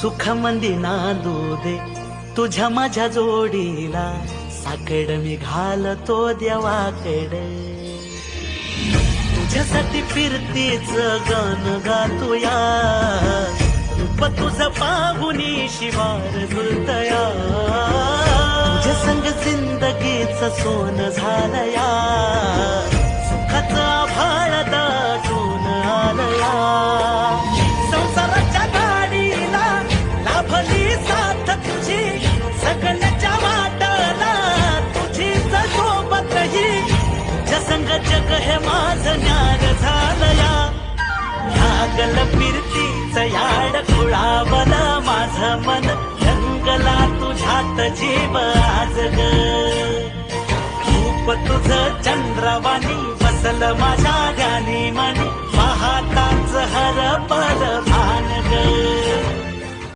सुखमंदी नांदू दे तुझ्या माझ्या जोडीला, साकड मी घालतो देवाकडे. तुझ्यासाठी फिरतीच गाण गातोया, रूप तुझं पाहुनी शिवार जुळतया. तुझ्या संग जिंदगीच सोन झालया, सुखाचं आभाळ दाटून आलया. संसाराच्या गाडीला लाभली साथ तुझी, सगळ्याच्या वाटाला तुझीच सोबतही. तुझ्या संग जग हे माझं न्यार झालया, लागल फिरतीच याड खुळावल माझं मन. रंगला तुझ्यात जीव आज ग, रूप तुझं चंद्रवाणी बसल माझ्या ध्यानी मनी. पाहताच हरपल भान ग.